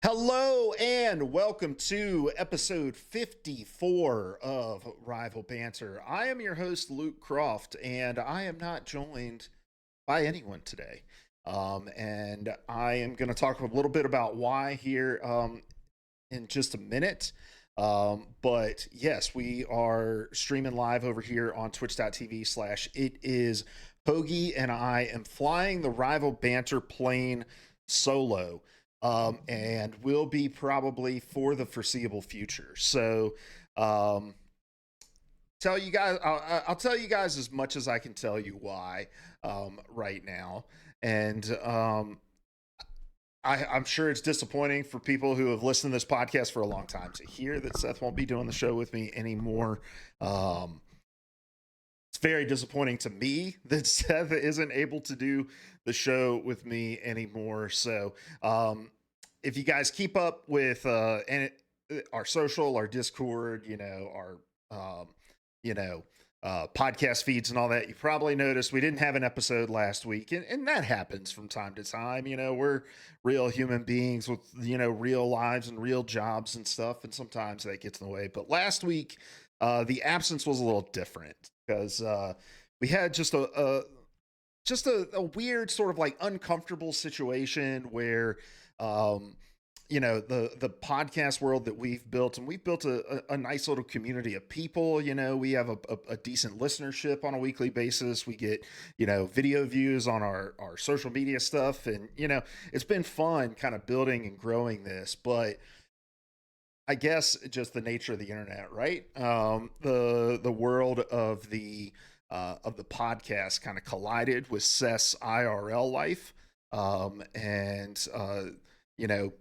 Hello and welcome to episode 54 of Rival Banter. I am your host, Luke Croft, and I am not joined by anyone today. And I am going to talk a little bit about why here in just a minute. But yes, we are streaming live over here on twitch.tv/ it is Hoagie, and I am flying the Rival Banter plane solo, and will be probably for the foreseeable future. So, um, tell you guys, I'll tell you guys as much as I can tell you why right now, and I'm sure it's disappointing for people who have listened to this podcast for a long time to hear that Seth won't be doing the show with me anymore. It's very disappointing to me that Seth isn't able to do the show with me anymore. So, if you guys keep up with our social, our Discord, our you know podcast feeds and all that, you probably noticed we didn't have an episode last week, and that happens from time to time. We're real human beings with real lives and real jobs and stuff, and sometimes that gets in the way. But last week, the absence was a little different because we had just a weird sort of like uncomfortable situation where the podcast world that we've built, and we've built a nice little community of people. We have a decent listenership on a weekly basis. We get video views on our social media stuff, and it's been fun kind of building and growing this. But I guess just the nature of the internet, right? The world of the podcast kind of collided with Seth's IRL life, and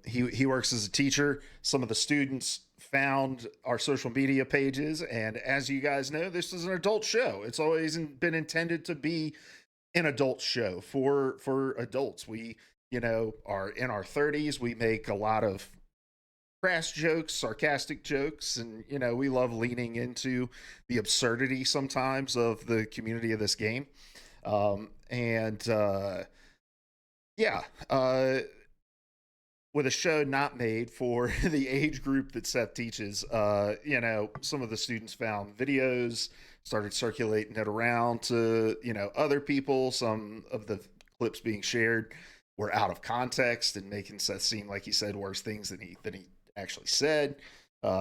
he works as a teacher. Some of the students found our social media pages, and as you guys know, this is an adult show. It's always been intended to be an adult show for adults. We are in our 30s. We make a lot of crass jokes, sarcastic jokes, and we love leaning into the absurdity sometimes of the community of this game. And yeah, with a show not made for the age group that Seth teaches, some of the students found videos, started circulating it around to other people. Some of the clips being shared were out of context and making Seth seem like he said worse things than he actually said,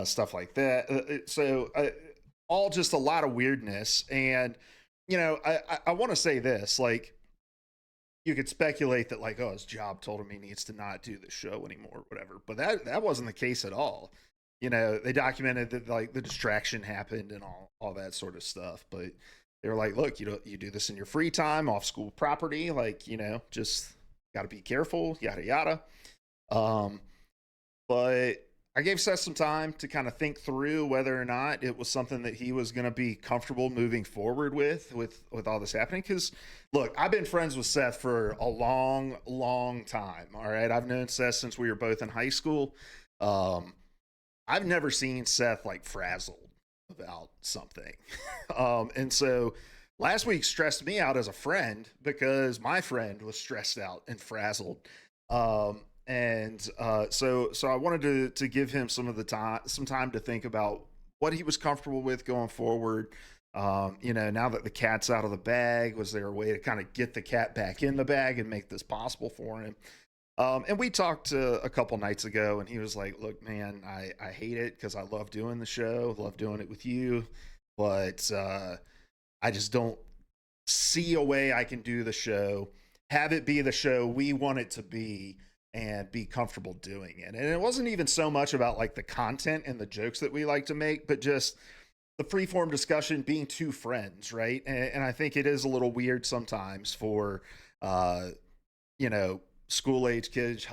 stuff like that. So all just a lot of weirdness. And I want to say this, like, you could speculate that, like, oh, his job told him he needs to not do the show anymore, or whatever. But that wasn't the case at all. They documented that, like, the distraction happened and all that sort of stuff. But they were like, look, you do this in your free time, off school property, like, just got to be careful, yada yada. But I gave Seth some time to kind of think through whether or not it was something that he was going to be comfortable moving forward with all this happening. Because, look, I've been friends with Seth for a long, long time. All right, I've known Seth since we were both in high school. I've never seen Seth like frazzled about something, and so last week stressed me out as a friend because my friend was stressed out and frazzled. So I wanted to give him some time to think about what he was comfortable with going forward. Now that the cat's out of the bag, was there a way to kind of get the cat back in the bag and make this possible for him? And we talked a couple nights ago, and he was like, look, man, I hate it because I love doing the show, love doing it with you, but I just don't see a way I can do the show, have it be the show we want it to be, and be comfortable doing it. And it wasn't even so much about like the content and the jokes that we like to make, but just the freeform discussion, being two friends, right? And I think it is a little weird sometimes for school age kids,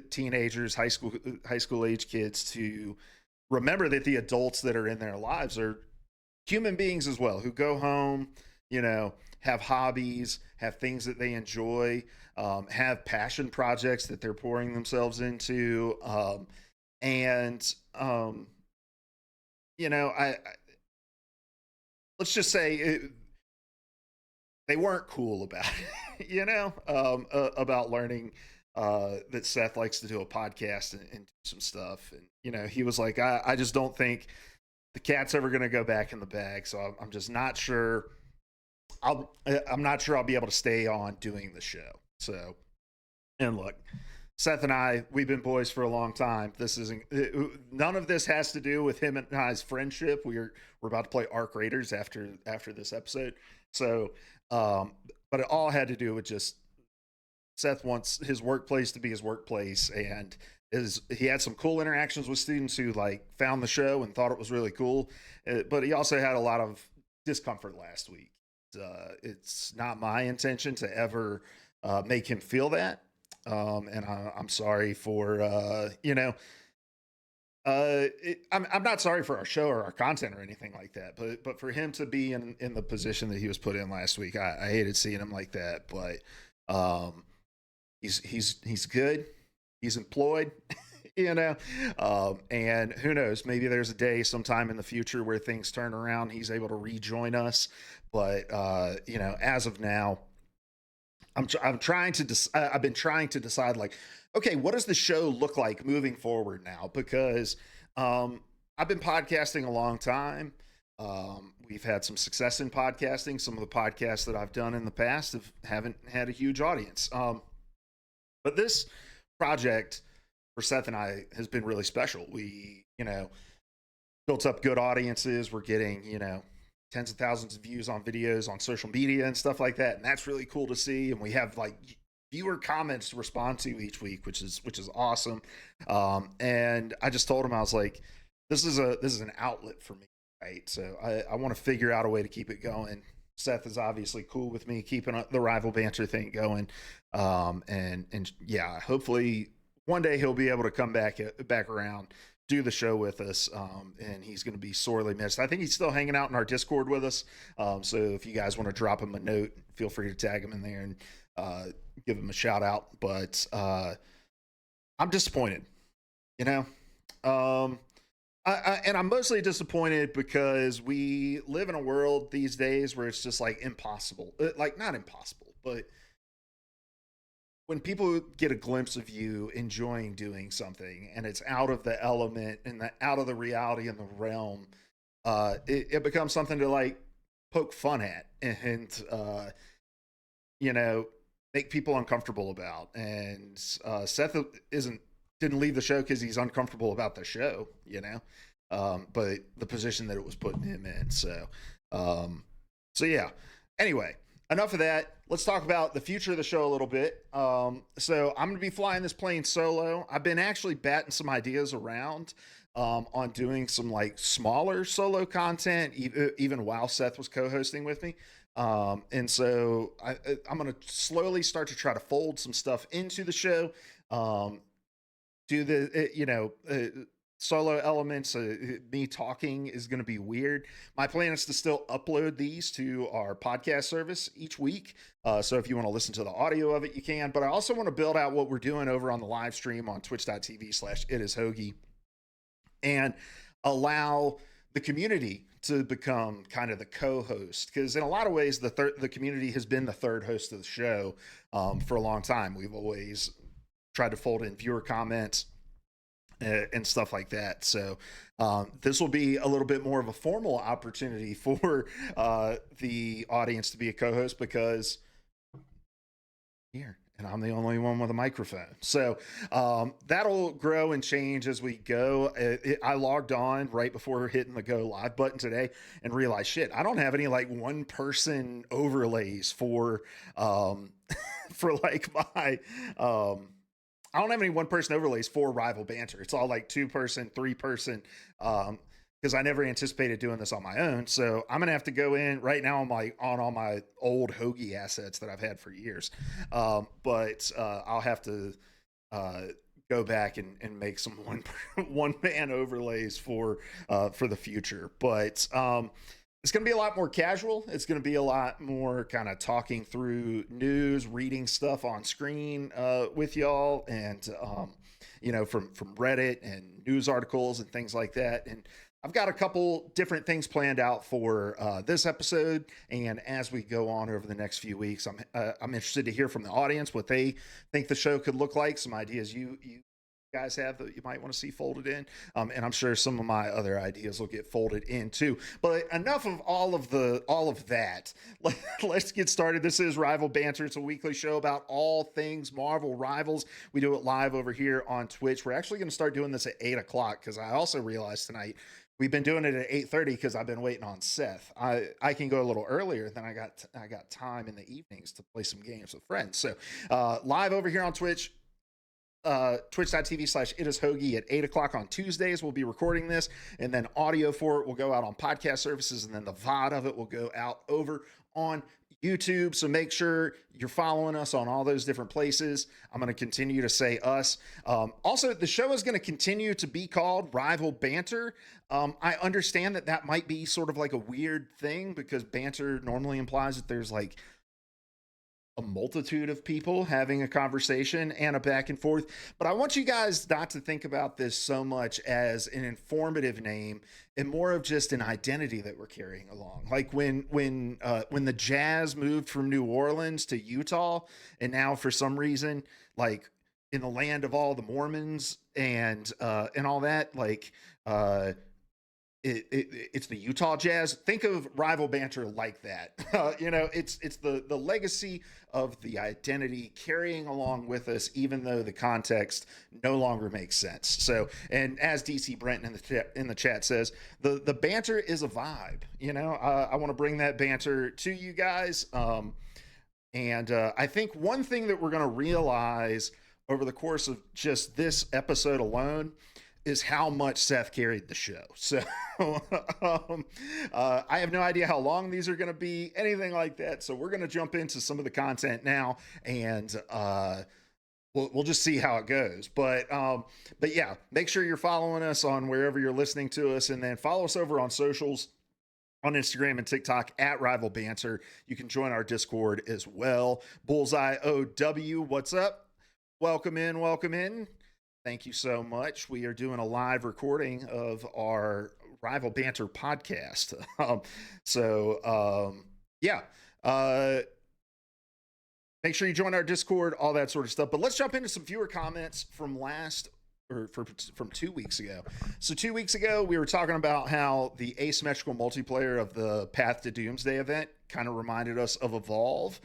teenagers, high school age kids to remember that the adults that are in their lives are human beings as well, who go home, have hobbies, have things that they enjoy, have passion projects that they're pouring themselves into. I let's just say they weren't cool about it, about learning that Seth likes to do a podcast and do some stuff. And, you know, he was like, I just don't think the cat's ever going to go back in the bag. So I'm just not sure. I'm not sure I'll be able to stay on doing the show. So, and look, Seth and I, we've been boys for a long time. This isn't, none of this has to do with him and I's friendship. We're about to play Arc Raiders after this episode. So, but it all had to do with just Seth wants his workplace to be his workplace, and he had some cool interactions with students who like found the show and thought it was really cool. But he also had a lot of discomfort last week. It's not my intention to ever make him feel that. And I'm sorry for, I'm not sorry for our show or our content or anything like that, but for him to be in the position that he was put in last week, I hated seeing him like that. But he's good. He's employed, and who knows, maybe there's a day sometime in the future where things turn around. He's able to rejoin us. But, as of now, I've been trying to decide, like, okay, what does the show look like moving forward now? Because I've been podcasting a long time. We've had some success in podcasting. Some of the podcasts that I've done in the past haven't had a huge audience. But this project for Seth and I has been really special. We, built up good audiences. We're getting, tens of thousands of views on videos on social media and stuff like that. And that's really cool to see. And we have like viewer comments to respond to each week, which is awesome. And I just told him, I was like, this is an outlet for me. Right. So I want to figure out a way to keep it going. Seth is obviously cool with me keeping the Rival Banter thing going. And yeah, hopefully one day he'll be able to come back around, do the show with us, and he's going to be sorely missed. I think he's still hanging out in our Discord with us. So if you guys want to drop him a note, feel free to tag him in there and give him a shout out. But I'm disappointed, and I'm mostly disappointed because we live in a world these days where it's just like impossible, like not impossible, but when people get a glimpse of you enjoying doing something and it's out of the element and out of the reality and the realm, it becomes something to like poke fun at and make people uncomfortable about. And Seth didn't leave the show because he's uncomfortable about the show, but the position that it was putting him in. So yeah. Anyway, enough of that. Let's talk about the future of the show a little bit. So I'm going to be flying this plane solo. I've been actually batting some ideas around on doing some like smaller solo content, even while Seth was co-hosting with me. And so I'm going to slowly start to try to fold some stuff into the show. Do the solo elements. Me talking is going to be weird. My plan is to still upload these to our podcast service each week. So if you want to listen to the audio of it, you can. But I also want to build out what we're doing over on the live stream on twitch.tv/itishoagie and allow the community to become kind of the co-host, because in a lot of ways the community has been the third host of the show for a long time. We've always tried to fold in viewer comments and stuff like that. So this will be a little bit more of a formal opportunity for the audience to be a co-host, because here, and I'm the only one with a microphone. So that'll grow and change as we go. I logged on right before hitting the go live button today and realized, shit, I don't have any like one person overlays for like my I don't have any one person overlays for Rival Banter. It's all like 2-person, 3-person, because I never anticipated doing this on my own. So I'm going to have to go in right now on all my old Hoagie assets that I've had for years. But I'll have to go back and make some one man overlays for the future. But it's going to be a lot more casual. It's going to be a lot more kind of talking through news, reading stuff on screen with y'all, and from Reddit and news articles and things like that. And I've got a couple different things planned out for this episode, and as we go on over the next few weeks, I'm interested to hear from the audience what they think the show could look like, some ideas you guys have that you might want to see folded in, and I'm sure some of my other ideas will get folded in too. But enough of all of that. Let's get started. This is Rival Banter. It's a weekly show about all things Marvel Rivals. We do it live over here on Twitch. We're actually going to start doing this at 8 o'clock because I also realized tonight we've been doing it at 8:30 because I've been waiting on Seth. I can go a little earlier, then I got time in the evenings to play some games with friends. So live over here on Twitch, twitch.tv/itishoagie at 8 o'clock on Tuesdays. We'll be recording this, and then audio for it will go out on podcast services, and then the VOD of it will go out over on YouTube. So make sure you're following us on all those different places. I'm going to continue to say us. Also, the show is going to continue to be called Rival Banter. I understand that might be sort of like a weird thing because banter normally implies that there's like a multitude of people having a conversation and a back and forth. But I want you guys not to think about this so much as an informative name and more of just an identity that we're carrying along. Like when the Jazz moved from New Orleans to Utah, and now for some reason, like in the land of all the Mormons and all that, like it's the Utah Jazz. Think of Rival Banter like that. It's the legacy of the identity carrying along with us, even though the context no longer makes sense. So, and as DC Brenton in the chat says, the banter is a vibe. I want to bring that banter to you guys. And I think one thing that we're going to realize over the course of just this episode alone is how much Seth carried the show. So I have no idea how long these are going to be, anything like that. So we're going to jump into some of the content now, and we'll just see how it goes. But yeah, make sure you're following us on wherever you're listening to us, and then follow us over on socials. On Instagram and TikTok at Rival Banter. You can join our Discord as well. Bullseye OW, what's up? Welcome in. Thank you so much. We are doing a live recording of our Rival Banter podcast. Make sure you join our Discord, all that sort of stuff. But let's jump into some viewer comments from from 2 weeks ago. So 2 weeks ago, we were talking about how the asymmetrical multiplayer of the Path to Doomsday event kind of reminded us of Evolve.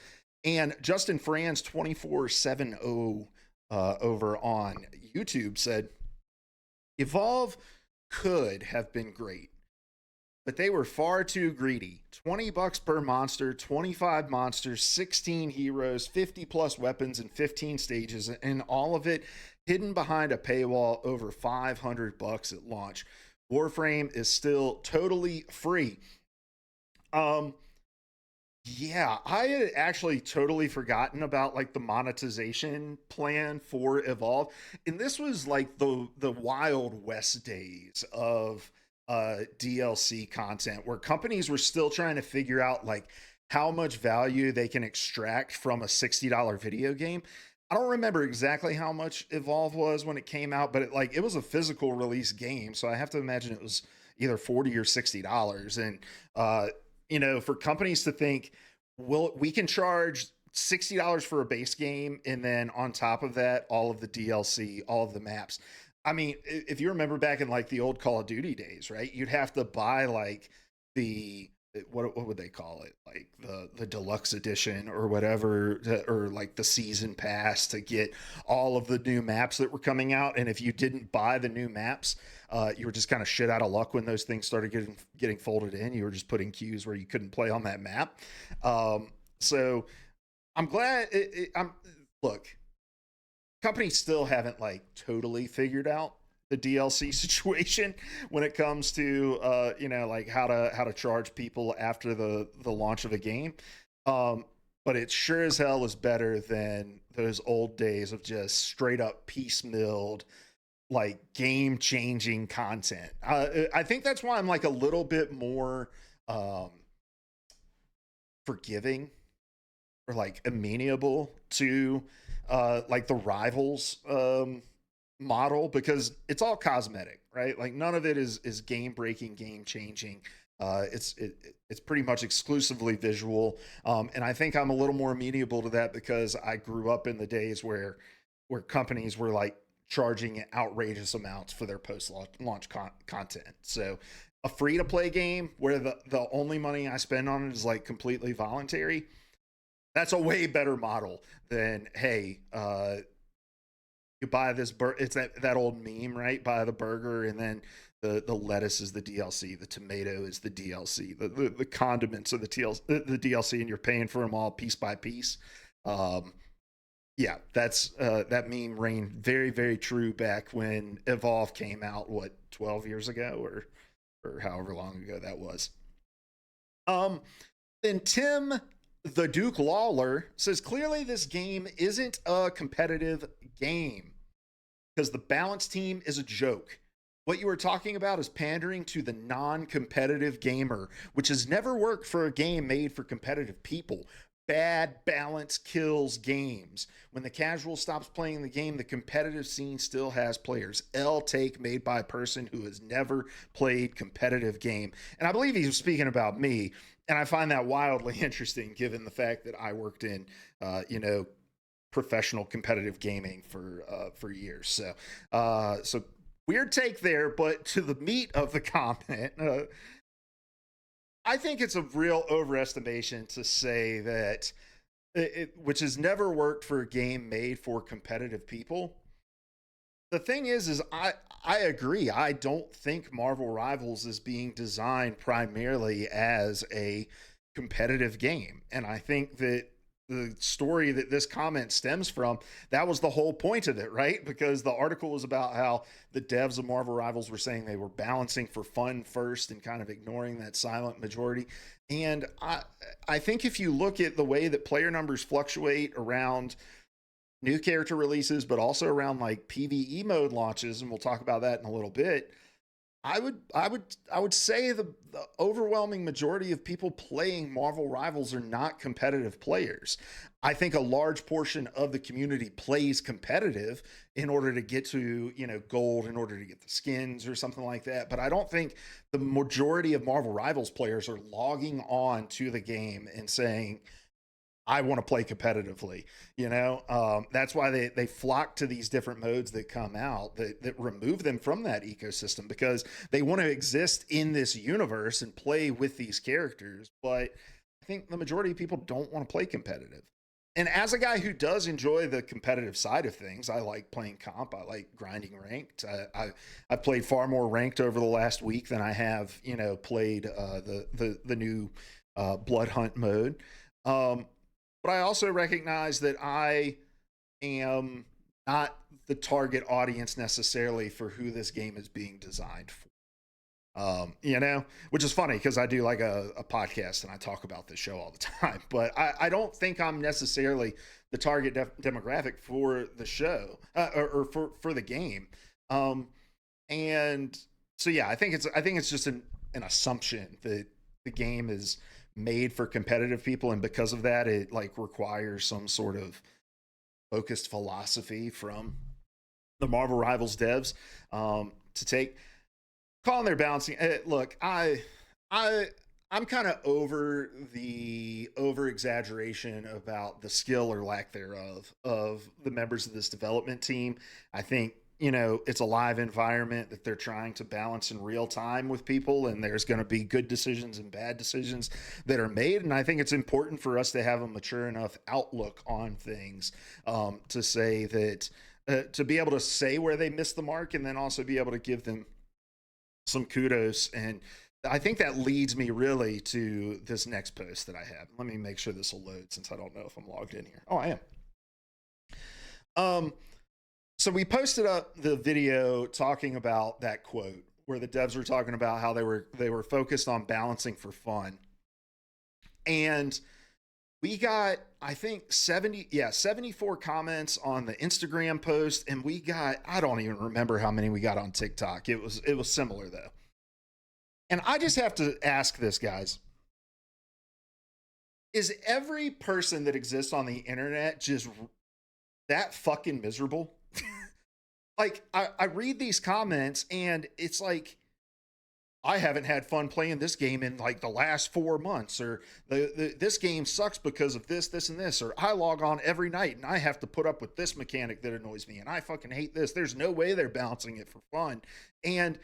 And Justin Franz 2470 over on YouTube said, Evolve could have been great, but they were far too greedy. $20 per monster, 25 monsters, 16 heroes, 50 plus weapons, and 15 stages, and all of it hidden behind a paywall over $500 at launch. Warframe is still totally free. Yeah, I had actually totally forgotten about like the monetization plan for Evolve. And this was like the Wild West days of DLC content where companies were still trying to figure out like how much value they can extract from a $60 video game. I don't remember exactly how much Evolve was when it came out, but it was a physical release game, so I have to imagine it was either $40 or $60. And for companies to think, well, we can charge $60 for a base game, and then on top of that, all of the DLC, all of the maps. I mean, if you remember back in like the old Call of Duty days, right? You'd have to buy like what would they call it? Like the deluxe edition or whatever, or like the season pass to get all of the new maps that were coming out. And if you didn't buy the new maps, you were just kind of shit out of luck when those things started getting folded in. You were just putting queues where you couldn't play on that map. So I'm glad look, companies still haven't like totally figured out the DLC situation when it comes to like how to charge people after the launch of a game. But it sure as hell is better than those old days of just straight up piecemealed like game changing content. I think that's why I'm like a little bit more forgiving or like amenable to like the Rivals model because it's all cosmetic, right? Like none of it is game breaking, game changing. It's pretty much exclusively visual, and I think I'm a little more amenable to that because I grew up in the days where companies were like charging outrageous amounts for their post launch content. So a free to play game where the only money I spend on it is like completely voluntary. That's a way better model than, hey, you buy this it's that old meme, right? Buy the burger and then the lettuce is the DLC, the tomato is the DLC, the condiments are the DLC, and you're paying for them all piece by piece. Yeah, that's that meme reigned very, very true back when Evolve came out, what, 12 years ago or however long ago that was. Um, then Tim the Duke Lawler says clearly this game isn't a competitive game because the balance team is a joke. What you are talking about is pandering to the non competitive gamer, which has never worked for a game made for competitive people. Bad balance kills games. When the casual stops playing the game, the competitive scene still has players. L take made by a person who has never played competitive game. And I believe he's speaking about me. And I find that wildly interesting given the fact that I worked in, professional competitive gaming for years. So weird take there, but to the meat of the comment, I think it's a real overestimation to say that which has never worked for a game made for competitive people. The thing is I agree. I don't think Marvel Rivals is being designed primarily as a competitive game, and I think that the story that this comment stems from, that was the whole point of it, right? Because the article was about how the devs of Marvel Rivals were saying they were balancing for fun first and kind of ignoring that silent majority. And I think if you look at the way that player numbers fluctuate around new character releases, but also around like PvE mode launches, and we'll talk about that in a little bit, I would say the overwhelming majority of people playing Marvel Rivals are not competitive players. I think a large portion of the community plays competitive in order to get to, gold, in order to get the skins or something like that. But I don't think the majority of Marvel Rivals players are logging on to the game and saying, I want to play competitively. That's why they flock to these different modes that come out that remove them from that ecosystem, because they want to exist in this universe and play with these characters. But I think the majority of people don't want to play competitive. And as a guy who does enjoy the competitive side of things, I like playing comp. I like grinding ranked. I've played far more ranked over the last week than I have, played the new Blood Hunt mode. But I also recognize that I am not the target audience necessarily for who this game is being designed for. Which is funny because I do like a podcast and I talk about this show all the time. But I don't think I'm necessarily the target demographic for the show or for the game. And so yeah, I think it's just an assumption that the game is made for competitive people, and because of that it like requires some sort of focused philosophy from the Marvel Rivals devs to take calling their balancing. Look, I'm kind of over the over exaggeration about the skill or lack thereof of the members of this development team. I think it's a live environment that they're trying to balance in real time with people, and there's going to be good decisions and bad decisions that are made. And I think it's important for us to have a mature enough outlook on things to say that to be able to say where they missed the mark, and then also be able to give them some kudos. And I think that leads me really to this next post that I have. Let me make sure this will load, since I don't know if I'm logged in here. Oh, I am. So we posted up the video talking about that quote where the devs were talking about how they were focused on balancing for fun. And we got, I think 74 comments on the Instagram post, and we got, I don't even remember how many we got on TikTok. It was similar though. And I just have to ask this, guys. Is every person that exists on the internet just that fucking miserable? like I read these comments and it's like, I haven't had fun playing this game in like the last 4 months, or this game sucks because of this, and this, or I log on every night and I have to put up with this mechanic that annoys me, and I fucking hate this. There's no way they're balancing it for fun. And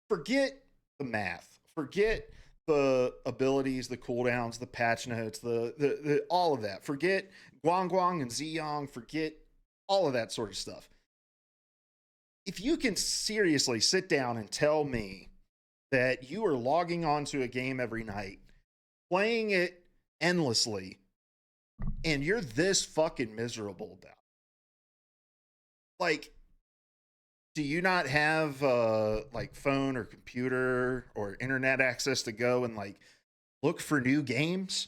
forget the math, forget the abilities, the cooldowns, the patch notes, the all of that. Forget Guangguang and Ziyang, forget all of that sort of stuff. If you can seriously sit down and tell me that you are logging onto a game every night, playing it endlessly, and you're this fucking miserable about it, like, do you not have like phone or computer or internet access to go and like look for new games?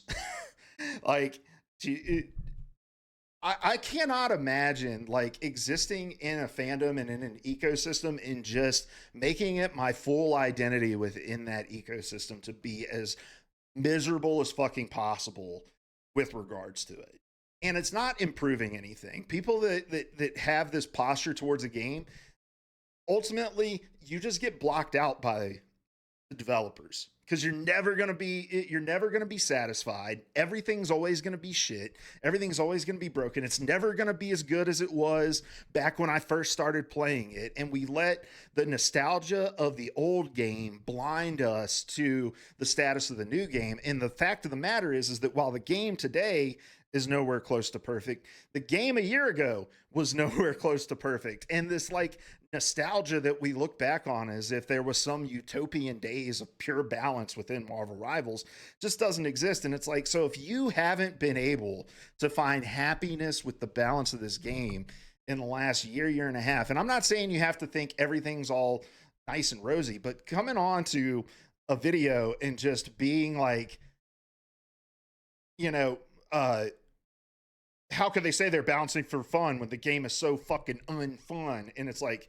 Like, do you, I cannot imagine like existing in a fandom and in an ecosystem and just making it my full identity within that ecosystem to be as miserable as fucking possible with regards to it. And it's not improving anything. People that have this posture towards a game, ultimately you just get blocked out by the developers, because you're never going to be satisfied. Everything's always going to be shit. Everything's always going to be broken. It's never going to be as good as it was back when I first started playing it. And we let the nostalgia of the old game blind us to the status of the new game. And the fact of the matter is that while the game today is nowhere close to perfect, the game a year ago was nowhere close to perfect. And this like nostalgia that we look back on as if there was some utopian days of pure balance within Marvel Rivals just doesn't exist. And it's like, so if you haven't been able to find happiness with the balance of this game in the last year and a half, and I'm not saying you have to think everything's all nice and rosy, but coming on to a video and just being like, you know, how could they say they're balancing for fun when the game is so fucking unfun? And it's like,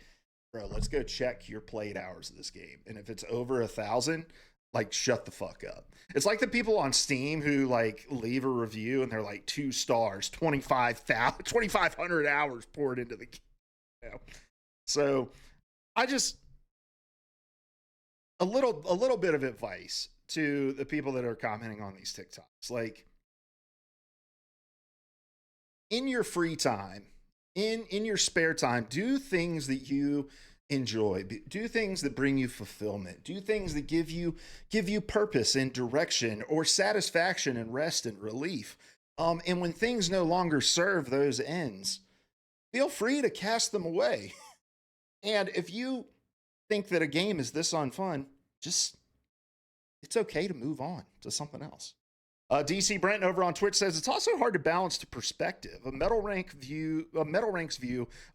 bro, let's go check your played hours of this game. And if it's over 1,000, like, shut the fuck up. It's like the people on Steam who like leave a review and they're like 2 stars, 2,500 hours poured into the game. You know? So I just, a little bit of advice to the people that are commenting on these TikToks. Like, in your free time, in your spare time, do things that you enjoy, do things that bring you fulfillment, do things that give you purpose and direction or satisfaction and rest and relief. And when things no longer serve those ends, feel free to cast them away. And if you think that a game is this unfun, just, it's okay to move on to something else. DC Brent over on Twitch says it's also hard to balance to perspective. A Metal Rank's view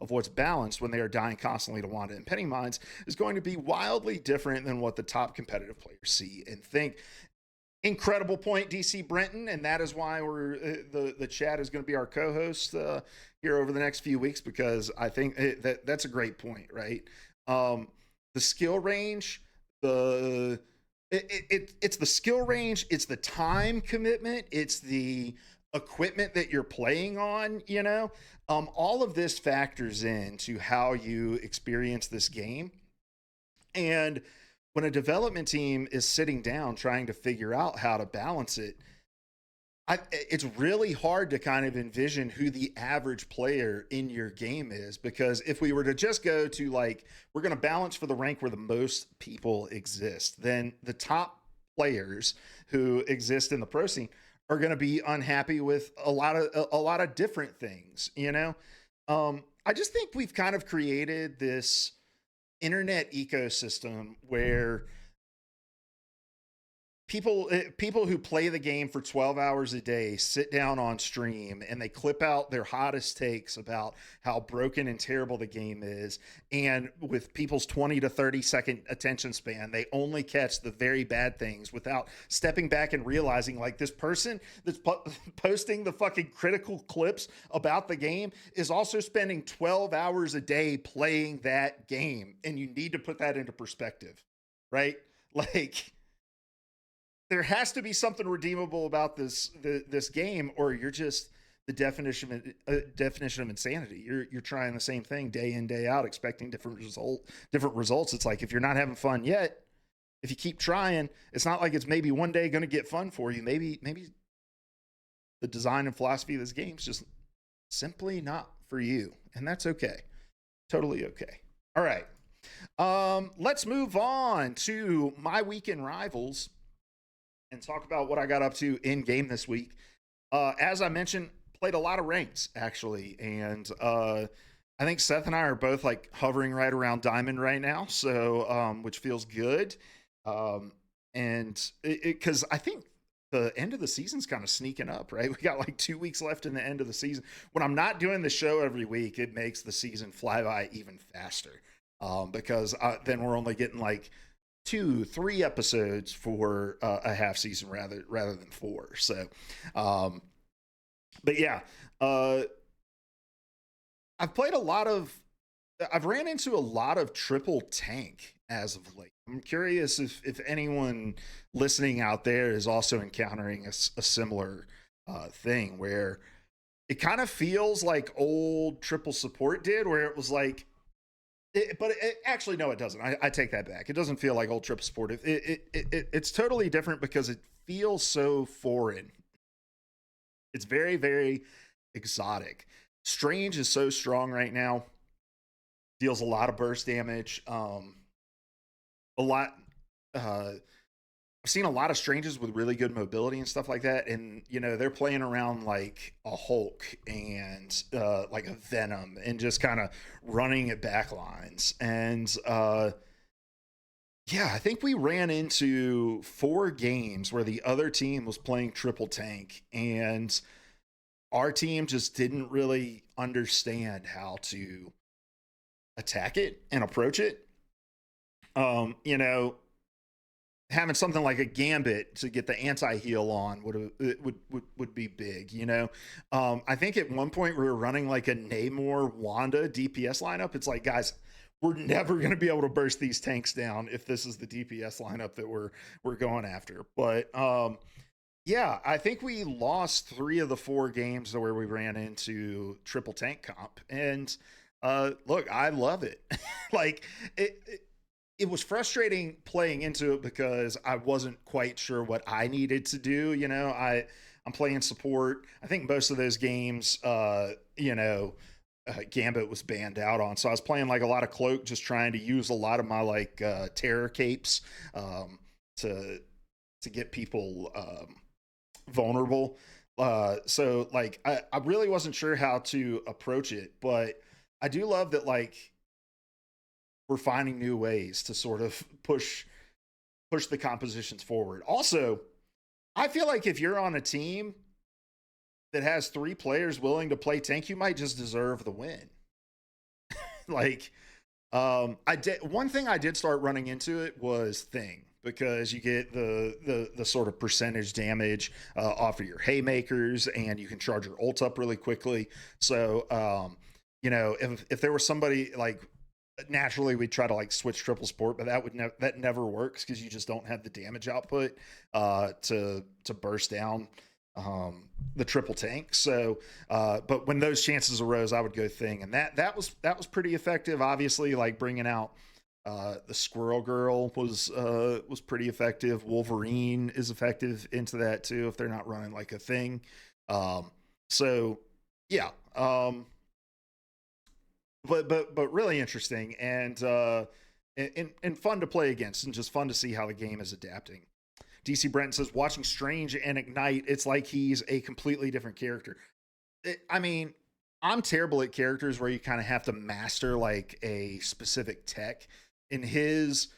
of what's balanced when they are dying constantly to Wanda and Penny Mines is going to be wildly different than what the top competitive players see and think. Incredible point, DC Brenton, and that is why we're the chat is going to be our co-host here over the next few weeks, because I think that's a great point, right? The skill range, it's the skill range, it's the time commitment, it's the equipment that you're playing on, you know, all of this factors into how you experience this game. And when a development team is sitting down trying to figure out how to balance it, it's really hard to kind of envision who the average player in your game is, because if we were to just go to like, we're going to balance for the rank where the most people exist, then the top players who exist in the pro scene are going to be unhappy with a lot of different things, you know? I just think we've kind of created this internet ecosystem where people who play the game for 12 hours a day sit down on stream and they clip out their hottest takes about how broken and terrible the game is. And with people's 20 to 30 second attention span, they only catch the very bad things without stepping back and realizing, like, this person that's posting the fucking critical clips about the game is also spending 12 hours a day playing that game. And you need to put that into perspective, right? Like, there has to be something redeemable about this game, or you're just the definition of insanity. You're trying the same thing day in, day out, expecting different results. It's like, if you're not having fun yet, if you keep trying, it's not like it's maybe one day going to get fun for you. Maybe the design and philosophy of this game is just simply not for you, and that's okay. Totally okay. All right. Let's move on to my weekend rivals and talk about what I got up to in game this week. As I mentioned, played a lot of ranks actually, and I think Seth and I are both like hovering right around diamond right now, so which feels good. And because I think the end of the season's kind of sneaking up, right? We got like 2 weeks left in the end of the season. When I'm not doing the show every week, it makes the season fly by even faster. Because then we're only getting like 2-3 episodes for a half season rather than 4. So, but yeah, I've ran into a lot of triple tank as of late. I'm curious if anyone listening out there is also encountering a similar thing where it kind of feels like old triple support did, where it was like, actually, no, it doesn't. I take that back. It doesn't feel like old triple support. It's totally different because it feels so foreign. It's very, very exotic. Strange is so strong right now. Deals a lot of burst damage. I've seen a lot of Stranges with really good mobility and stuff like that, and they're playing around like a Hulk and like a Venom and just kind of running at back lines. And yeah, I think we ran into 4 games where the other team was playing triple tank, and our team just didn't really understand how to attack it and approach it. Having something like a Gambit to get the anti-heal on would be big, I think at one point we were running like a Namor Wanda DPS lineup. It's like, guys, we're never going to be able to burst these tanks down if this is the DPS lineup that we're going after. But yeah, I think we lost 3 of the 4 games where we ran into triple tank comp, and look, I love it. Like it was frustrating playing into it because I wasn't quite sure what I needed to do. I'm playing support. I think most of those games, Gambit was banned out on. So I was playing like a lot of cloak, just trying to use a lot of my like terror capes to get people vulnerable. So like I really wasn't sure how to approach it, but I do love that like we're finding new ways to sort of push the compositions forward. Also, I feel like if you're on a team that has 3 players willing to play tank, you might just deserve the win. Like, one thing I did start running into it was Thing, because you get the sort of percentage damage off of your haymakers, and you can charge your ult up really quickly. So, if there was somebody like, naturally we'd try to like switch triple support, but that never works because you just don't have the damage output to burst down the triple tank. So but when those chances arose, I would go Thing, and that was pretty effective. Obviously, like bringing out the Squirrel Girl was pretty effective. Wolverine is effective into that too if they're not running like a Thing. So yeah, but really interesting and fun to play against, and just fun to see how the game is adapting. DC Brent says, watching Strange and Ignite, it's like he's a completely different character. I'm terrible at characters where you kind of have to master like a specific tech. In his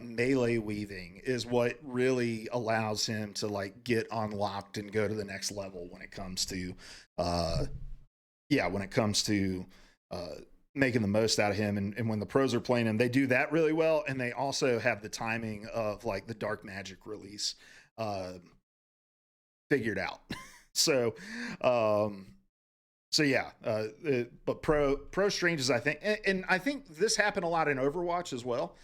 melee weaving is what really allows him to like get unlocked and go to the next level when it comes to making the most out of him. And when the pros are playing him, they do that really well, and they also have the timing of like the dark magic release figured out. So yeah, but pro Stranges, I think, and I think this happened a lot in Overwatch as well.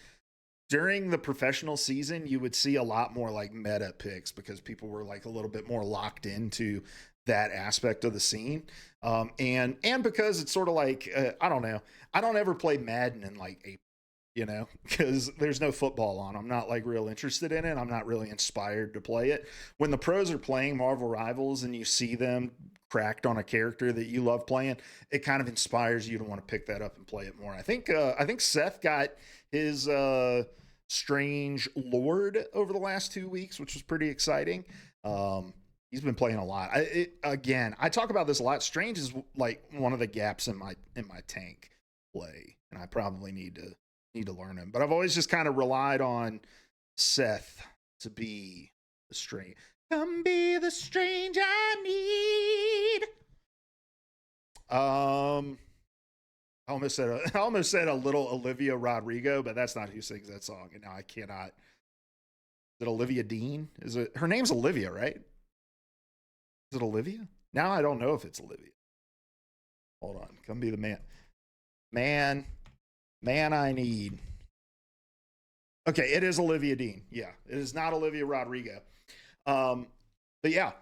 During the professional season, you would see a lot more like meta picks because people were like a little bit more locked into that aspect of the scene. And because it's sort of like, I don't know, I don't ever play Madden in like April, you know, because there's no football on. I'm not like real interested in it. I'm not really inspired to play it. When the pros are playing Marvel Rivals and you see them cracked on a character that you love playing, it kind of inspires you to want to pick that up and play it more. I think Seth got his Strange Lord over the last 2 weeks, which was pretty exciting. He's been playing a lot. Again, I talk about this a lot. Strange is like one of the gaps in my tank play, and I probably need to learn him. But I've always just kind of relied on Seth to be the strange. Come be the strange I need. I almost said a little Olivia Rodrigo, but that's not who sings that song. And now I cannot. Is it Olivia Dean? Is it her name's Olivia, right? Is it Olivia? Now I don't know if it's Olivia. Hold on. Come be the man. Man I need. Okay, it is Olivia Dean. Yeah, it is not Olivia Rodrigo. But yeah,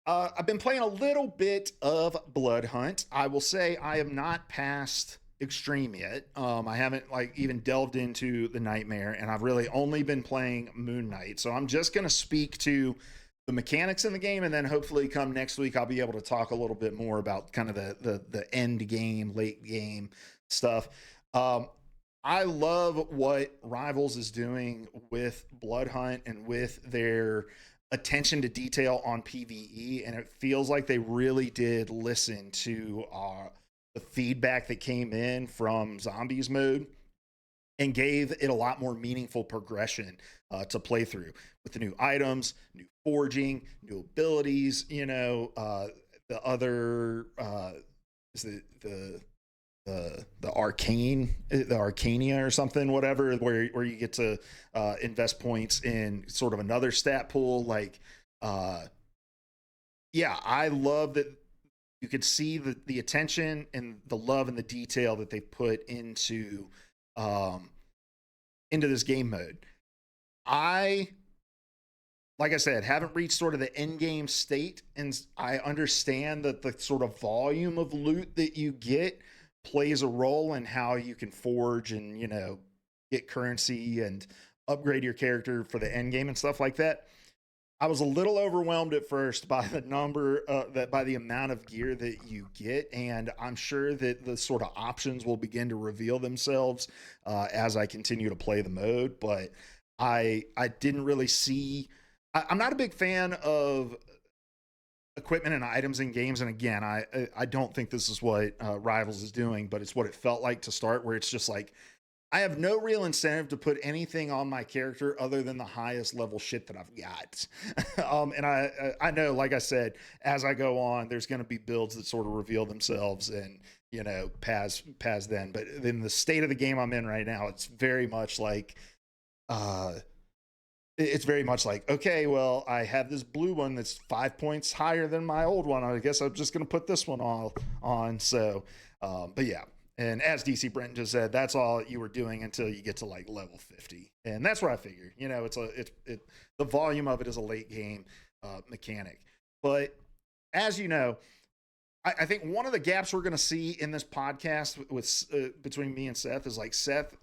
I've been playing a little bit of Blood Hunt. I will say I have not passed Extreme yet. I haven't like even delved into the Nightmare, and I've really only been playing Moon Knight. So I'm just gonna speak to the mechanics in the game, and then hopefully come next week I'll be able to talk a little bit more about kind of the end game, late game stuff. I love what Rivals is doing with Blood Hunt and with their attention to detail on PvE, and it feels like they really did listen to the feedback that came in from Zombies mode and gave it a lot more meaningful progression to play through with the new items, new forging, new abilities. You know, the other is the Arcania or something, whatever, where you get to invest points in sort of another stat pool. Like, yeah, I love that you could see the attention and the love and the detail that they put into this game mode. Like I said, haven't reached sort of the end game state, and I understand that the sort of volume of loot that you get plays a role in how you can forge and, you know, get currency and upgrade your character for the end game and stuff like that. I was a little overwhelmed at first by the by the amount of gear that you get, and I'm sure that the sort of options will begin to reveal themselves as I continue to play the mode. But I didn't really see. I'm not a big fan of equipment and items in games, and again, I don't think this is what Rivals is doing, but it's what it felt like to start, where it's just like, I have no real incentive to put anything on my character other than the highest level shit that I've got. And I know, like I said, as I go on, there's going to be builds that sort of reveal themselves and, you know, pass then. But in the state of the game I'm in right now, it's very much like, okay, well, I have this blue one that's 5 points higher than my old one. I guess I'm just going to put this one all on. So, but yeah. And as DC Brenton just said, that's all you were doing until you get to like level 50. And that's where I figured, you know, the volume of it is a late game mechanic. But as you know, I think one of the gaps we're going to see in this podcast with between me and Seth is like Seth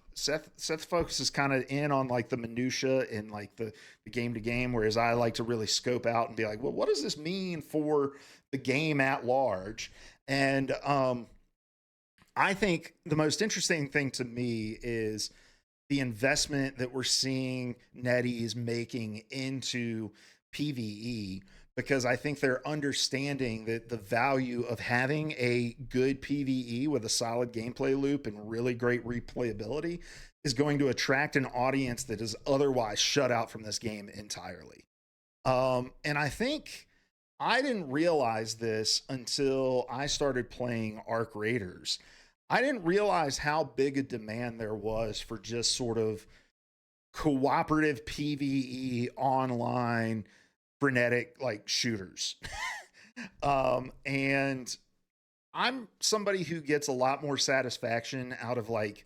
focuses kind of in on like the minutia in like the game to game, whereas I like to really scope out and be like, well, what does this mean for the game at large? And I think the most interesting thing to me is the investment that we're seeing NetEase making into PvE, because I think they're understanding that the value of having a good PvE with a solid gameplay loop and really great replayability is going to attract an audience that is otherwise shut out from this game entirely. And I think I didn't realize this until I started playing Arc Raiders. I didn't realize how big a demand there was for just sort of cooperative PvE online frenetic like shooters. And I'm somebody who gets a lot more satisfaction out of like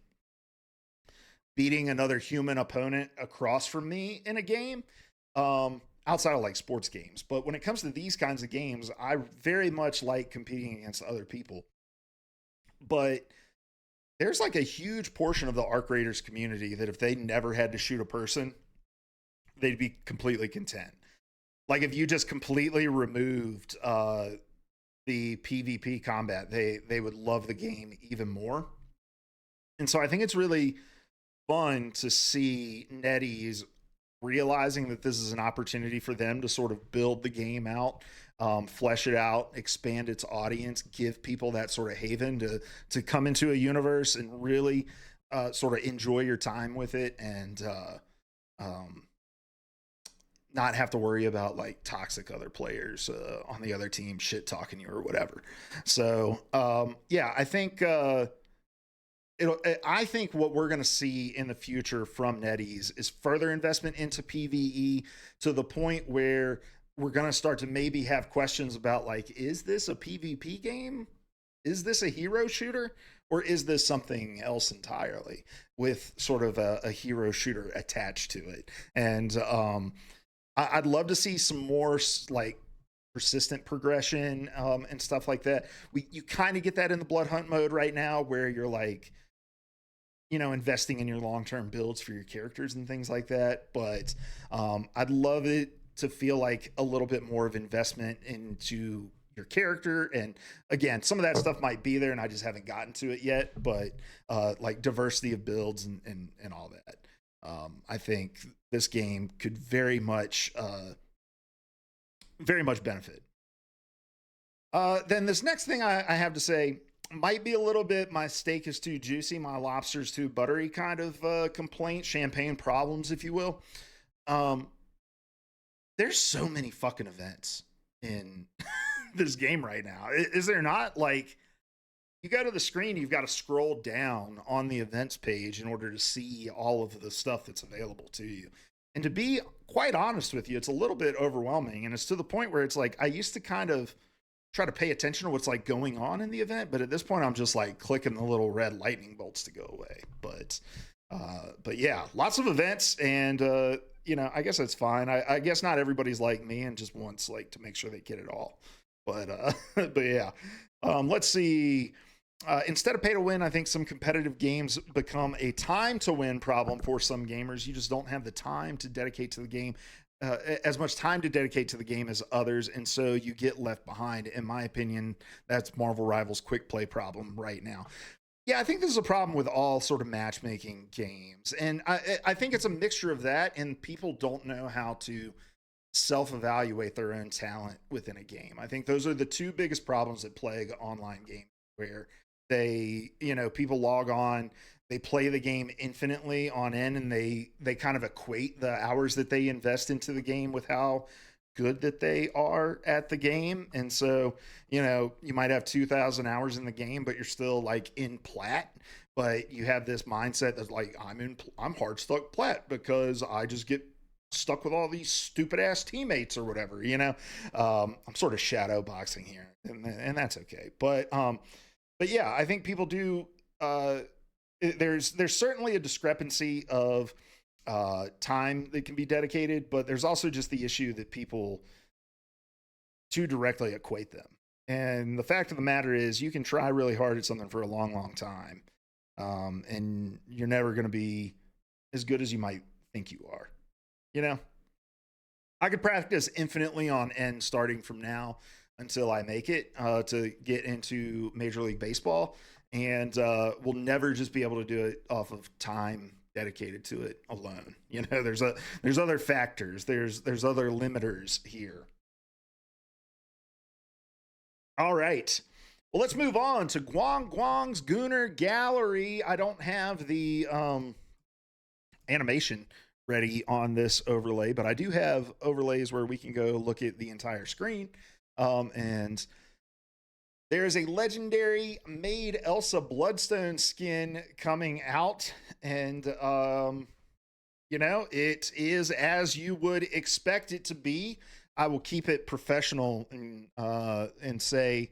beating another human opponent across from me in a game. outside of like sports games. But when it comes to these kinds of games, I very much like competing against other people. But there's like a huge portion of the Arc Raiders community that if they never had to shoot a person, they'd be completely content. Like if you just completely removed the PvP combat, they would love the game even more. And so I think it's really fun to see NetEase realizing that this is an opportunity for them to sort of build the game out, flesh it out, expand its audience, give people that sort of haven to come into a universe and really sort of enjoy your time with it, and not have to worry about like toxic other players on the other team shit talking you or whatever. So yeah, I think I think what we're going to see in the future from NetEase is further investment into PvE to the point where we're going to start to maybe have questions about like, is this a PvP game? Is this a hero shooter? Or is this something else entirely with sort of a hero shooter attached to it? And I'd love to see some more like persistent progression and stuff like that. You kind of get that in the Blood Hunt mode right now, where you're like, you know, investing in your long-term builds for your characters and things like that. But I'd love it to feel like a little bit more of investment into your character. And again, some of that stuff might be there and I just haven't gotten to it yet, but like diversity of builds and all that. I think this game could very much benefit. Then this next thing I have to say might be a little bit my steak is too juicy, my lobster's too buttery kind of complaint, champagne problems, if you will. There's so many fucking events in this game right now. Is there not? Like, you go to the screen, you've got to scroll down on the events page in order to see all of the stuff that's available to you. And to be quite honest with you, it's a little bit overwhelming. And it's to the point where it's like, I used to kind of try to pay attention to what's like going on in the event, but at this point I'm just like clicking the little red lightning bolts to go away. But yeah, lots of events, and you know, I guess that's fine. I guess not everybody's like me and just wants like to make sure they get it all. But but yeah, let's see. Instead of pay to win, I think some competitive games become a time to win problem for some gamers. You just don't have the time to dedicate to the game, as much time to dedicate to the game as others, and so you get left behind. In my opinion, that's Marvel Rivals quick play problem right now. Yeah, I think this is a problem with all sort of matchmaking games, and I think it's a mixture of that, and people don't know how to self-evaluate their own talent within a game. I think those are the two biggest problems that plague online games, where they, you know, people log on, they play the game infinitely on end, and they kind of equate the hours that they invest into the game with how good that they are at the game. And so, you know, you might have 2,000 hours in the game, but you're still like in plat, but you have this mindset that's like, I'm hard stuck plat because I just get stuck with all these stupid ass teammates or whatever, you know. I'm sort of shadow boxing here, and that's okay. But yeah, I think people do. There's certainly a discrepancy of time that can be dedicated, but there's also just the issue that people too directly equate them. And the fact of the matter is, you can try really hard at something for a long, long time, and you're never going to be as good as you might think you are. You know, I could practice infinitely on end starting from now until I make it to get into Major League Baseball, and we'll never just be able to do it off of time dedicated to it alone. You know, there's other factors, there's other limiters here. All right, well, let's move on to Guangguang's Gooner Gallery. I don't have the animation ready on this overlay, but I do have overlays where we can go look at the entire screen. And there's a legendary Maid Elsa Bloodstone skin coming out, and you know, it is as you would expect it to be. I will keep it professional and say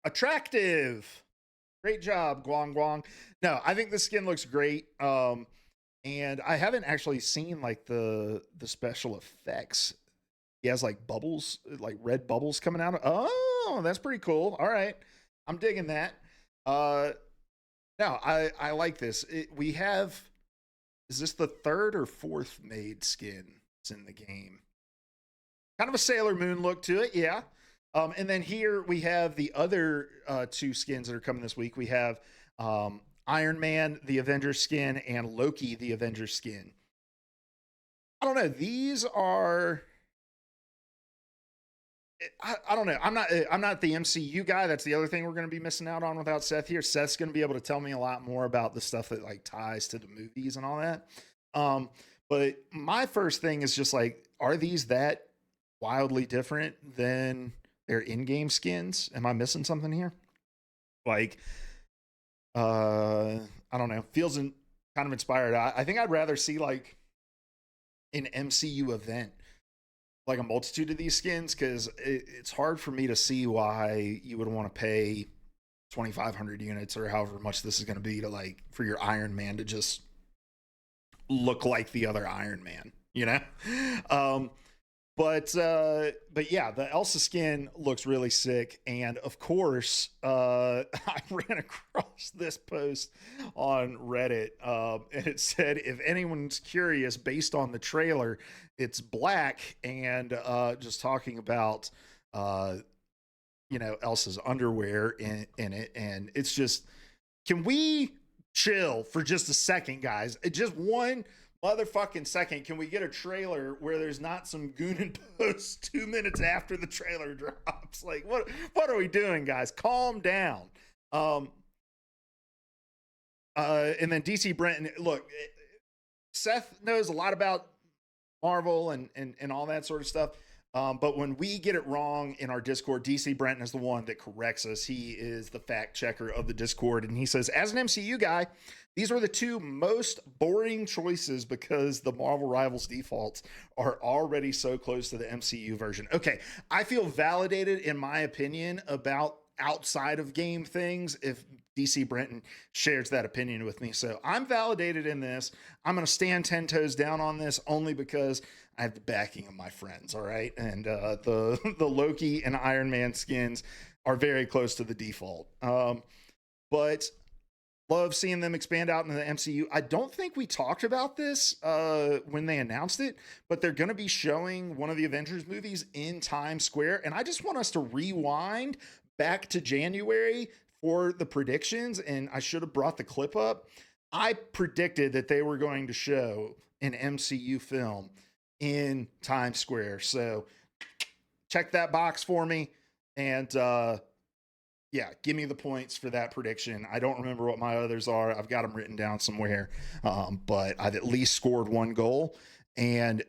attractive. Great job, Guangguang. No, I think the skin looks great. And I haven't actually seen like the special effects. He has like bubbles, like red bubbles coming out of. Oh, that's pretty cool. All right, I'm digging that. Uh, no, I like this. We have. Is this the third or fourth Maid skin that's in the game? Kind of a Sailor Moon look to it, yeah. And then here we have the other two skins that are coming this week. We have Iron Man, the Avengers skin, and Loki, the Avengers skin. I don't know. These are. I don't know. I'm not the MCU guy. That's the other thing we're going to be missing out on without Seth here. Seth's going to be able to tell me a lot more about the stuff that like ties to the movies and all that. Um, but my first thing is just like, are these that wildly different than their in-game skins? Am I missing something here? Like, I don't know. Feels kind of inspired. I think I'd rather see like an MCU event, like a multitude of these skins, because it's hard for me to see why you would want to pay 2,500 units or however much this is going to be to like for your Iron Man to just look like the other Iron Man, you know? Um, but yeah, the Elsa skin looks really sick, and of course, I ran across this post on Reddit, and it said, if anyone's curious, based on the trailer, it's black, and just talking about, Elsa's underwear in it, and it's just, can we chill for just a second, guys? Just one motherfucking second. Can we get a trailer where there's not some Gooner posts 2 minutes after the trailer drops? Like, what are we doing, guys? Calm down. And then DC Brenton, look, Seth knows a lot about Marvel and all that sort of stuff. But when we get it wrong in our Discord, DC Brenton is the one that corrects us. He is the fact checker of the Discord. And he says, as an MCU guy, these were the two most boring choices because the Marvel Rivals defaults are already so close to the MCU version. Okay, I feel validated in my opinion about outside of game things if DC Brenton shares that opinion with me. So I'm validated in this. I'm going to stand 10 toes down on this only because I have the backing of my friends. All right. And the Loki and Iron Man skins are very close to the default. But love seeing them expand out into the MCU. I don't think we talked about this when they announced it, but they're going to be showing one of the Avengers movies in Times Square. And I just want us to rewind back to January for the predictions. And I should have brought the clip up. I predicted that they were going to show an MCU film in Times Square. So check that box for me. And yeah, give me the points for that prediction. I don't remember what my others are. I've got them written down somewhere. But I've at least scored one goal. And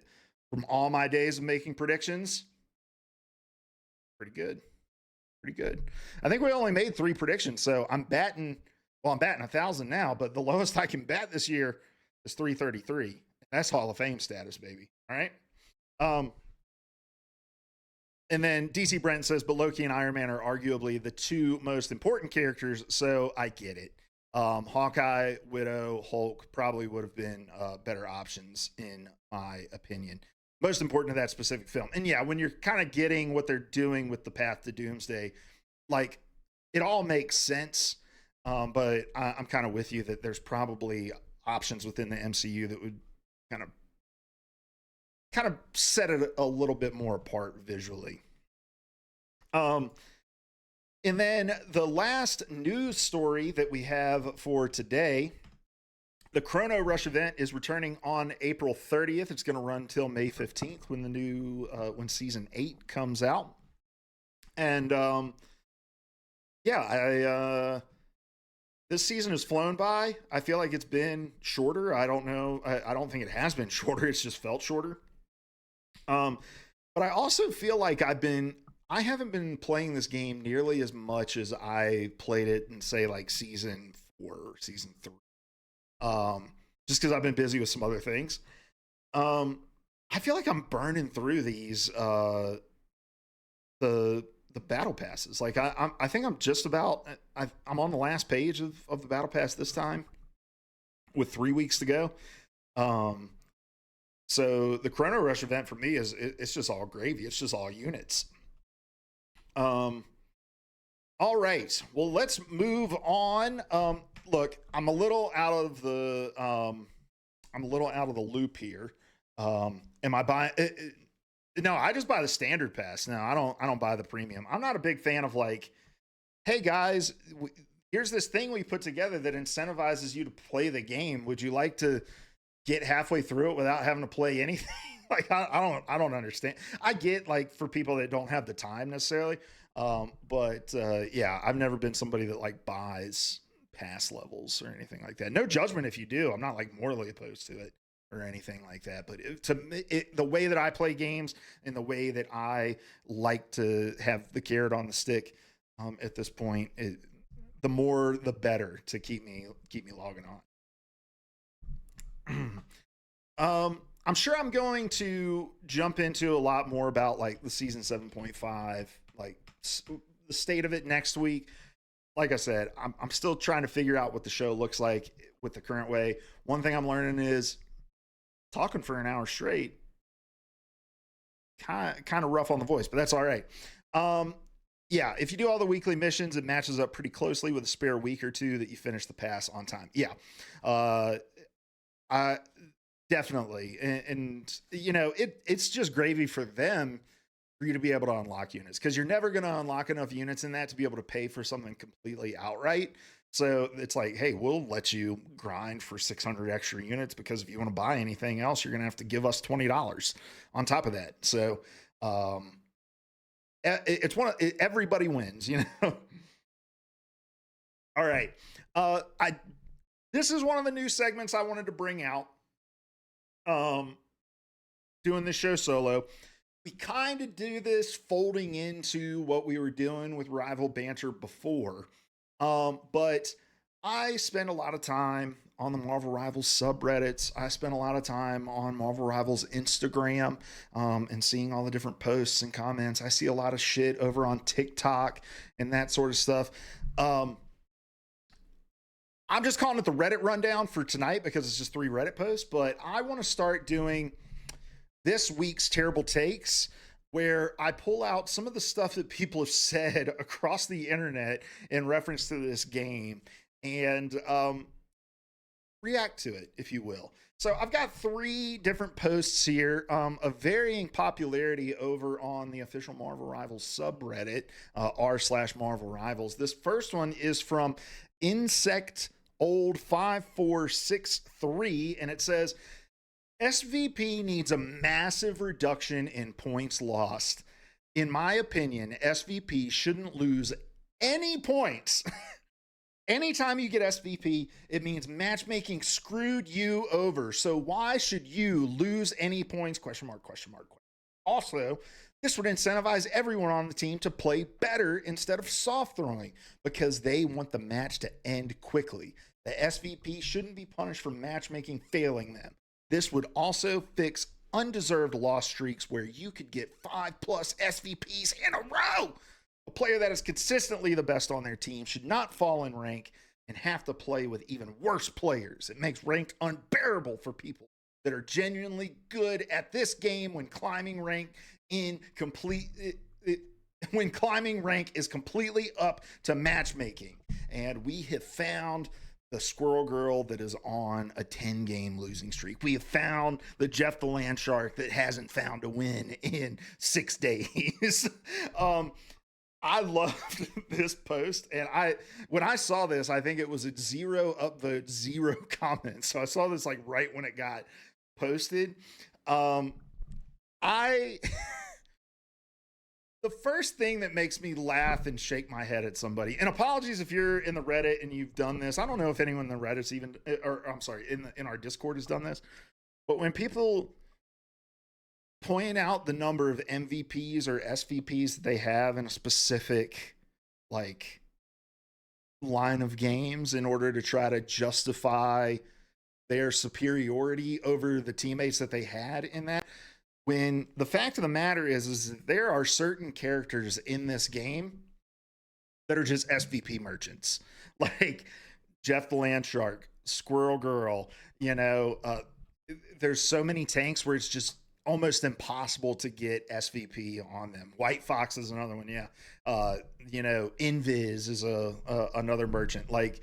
from all my days of making predictions, pretty good. Pretty good. I think we only made 3 predictions. So I'm batting 1,000 now, but the lowest I can bat this year is 333. That's Hall of Fame status, baby. All right. And then DC Brent says, but Loki and Iron Man are arguably the 2 most important characters, so I get it. Hawkeye, Widow, Hulk probably would have been better options in my opinion. Most important to that specific film. And yeah, when you're kind of getting what they're doing with the Path to Doomsday, like it all makes sense. But I'm kind of with you that there's probably options within the MCU that would kind of set it a little bit more apart visually. And then the last news story that we have for today, the Chrono-Rush event is returning on April 30th. It's going to run till May 15th when the new when season 8 comes out. And yeah, this season has flown by. I feel like it's been shorter. I don't know. I don't think it has been shorter. It's just felt shorter. But I also feel like I haven't been playing this game nearly as much as I played it in, say, like season 4 or season 3. Just because I've been busy with some other things. I feel like I'm burning through these the battle passes. Like I think I'm just about I'm on the last page of the battle pass this time with 3 weeks to go. Um, so the Chrono Rush event for me it's just all gravy. It's just all units. Um, all right. Well, let's move on. Look, I'm a little out of the loop here. Am I buying? No, I just buy the standard pass. No, I don't buy the premium. I'm not a big fan of like, hey guys, here's this thing we put together that incentivizes you to play the game. Would you like to get halfway through it without having to play anything? Like I don't understand. I get like for people that don't have the time necessarily, but yeah, I've never been somebody that like buys pass levels or anything like that. No judgment if you do. I'm not like morally opposed to it or anything like that. But the way that I play games and the way that I like to have the carrot on the stick at this point, the more the better to keep me logging on. I'm sure I'm going to jump into a lot more about like the season 7.5, like the state of it next week. Like I said, I'm still trying to figure out what the show looks like with the current way. One thing I'm learning is talking for an hour straight, kind of rough on the voice, but that's all right. Yeah, if you do all the weekly missions, it matches up pretty closely with a spare week or two that you finish the pass on time. Yeah, I definitely, and you know, it's just gravy for them for you to be able to unlock units because you're never going to unlock enough units in that to be able to pay for something completely outright. So it's like, hey, we'll let you grind for 600 extra units because if you want to buy anything else, you're going to have to give us $20 on top of that. So it's everybody wins, you know. All right, this is one of the new segments I wanted to bring out. Doing this show solo, we kind of do this folding into what we were doing with Rival Banter before. But I spend a lot of time on the Marvel Rivals subreddits. I spend a lot of time on Marvel Rivals Instagram and seeing all the different posts and comments. I see a lot of shit over on TikTok and that sort of stuff. I'm just calling it the Reddit rundown for tonight because it's just 3 Reddit posts, but I want to start doing this week's terrible takes where I pull out some of the stuff that people have said across the internet in reference to this game and react to it, if you will. So I've got 3 different posts here of varying popularity over on the official Marvel Rivals subreddit, r/Marvel Rivals. This first one is from Insect Old 5463, and it says, SVP needs a massive reduction in points lost. In my opinion, SVP shouldn't lose any points. Anytime you get SVP, it means matchmaking screwed you over. So why should you lose any points? Question mark, question mark. Also, this would incentivize everyone on the team to play better instead of soft throwing because they want the match to end quickly. The SVP shouldn't be punished for matchmaking failing them. This would also fix undeserved loss streaks where you could get 5+ SVPs in a row. A player that is consistently the best on their team should not fall in rank and have to play with even worse players. It makes ranked unbearable for people that are genuinely good at this game when climbing rank is completely up to matchmaking. And we have found the Squirrel Girl that is on a 10-game losing streak. We have found the Jeff the Land Shark that hasn't found a win in 6 days. I loved this post, and when I saw this, I think it was at 0 upvotes, 0 comments. So I saw this like right when it got posted. The first thing that makes me laugh and shake my head at somebody, and apologies if you're in the Reddit and you've done this. I don't know if anyone in the Reddit's even, or I'm sorry, in our Discord has done this, but when people point out the number of MVPs or SVPs that they have in a specific like line of games in order to try to justify their superiority over the teammates that they had in that, when the fact of the matter is that there are certain characters in this game that are just SVP merchants, like Jeff the Land Shark, Squirrel Girl, you know, there's so many tanks where it's just almost impossible to get SVP on them. White Fox is another one, yeah. You know, Invis is another merchant. Like,